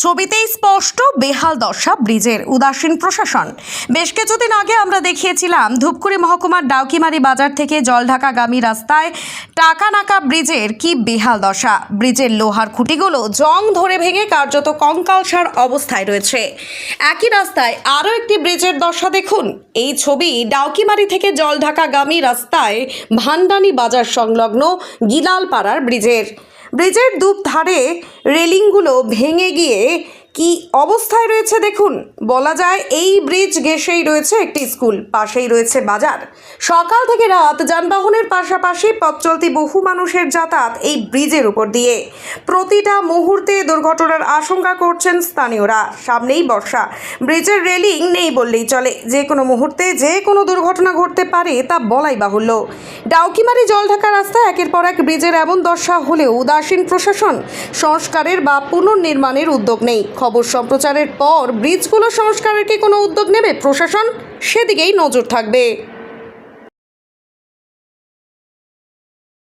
ছবিতেই স্পষ্ট বেহাল দশা ব্রিজের, উদাসীন প্রশাসন। বেশ কিছুদিন আগে আমরা দেখিয়েছিলাম ধূপগুড়ি মহকুমার ডাউকিমারি বাজার থেকে জলঢাকাগামী রাস্তায় টাকানাকা ব্রিজের কি বেহাল দশা। ব্রিজের লোহার খুঁটিগুলো জং ধরে ভেঙে কার্যত কঙ্কালসার অবস্থায় রয়েছে। একই রাস্তায় আরও একটি ব্রিজের দশা দেখুন। এই ছবি ডাউকিমারি থেকে জলঢাকাগামী রাস্তায় ভান্ডানি বাজার সংলগ্ন গিলালপাড়ার ব্রিজের দুধারে রেলিংগুলো ভেঙে গিয়ে কি অবস্থায় রয়েছে দেখুন। বলা যায় এই ব্রিজ ঘেঁষেই রয়েছে একটি স্কুল, পাশেই রয়েছে বাজার। সকাল থেকে রাত যানবাহনের পাশাপাশি পথ চলতি বহু মানুষের যাতায়াত এই ব্রিজের উপর দিয়ে। প্রতিটা মুহূর্তে দুর্ঘটনার আশঙ্কা করছেন স্থানীয়রা। সামনেই বর্ষা, ব্রিজের রেলিং নেই বললেই চলে। যে কোনো মুহূর্তে যে কোনো দুর্ঘটনা ঘটতে পারে তা বলাই বাহুল্য। ডাউকিমারি জলঢাকা রাস্তায় একের পর এক ব্রিজের এমন দশা হলেও উদাসীন প্রশাসন। সংস্কারের বা পুনর্নির্মাণের উদ্যোগ নেই। খবর সম্প্রচারের পর ব্রিজগুলো সংস্কারের কি কোনো উদ্যোগ নেবে প্রশাসন? সেদিকেই নজর থাকবে।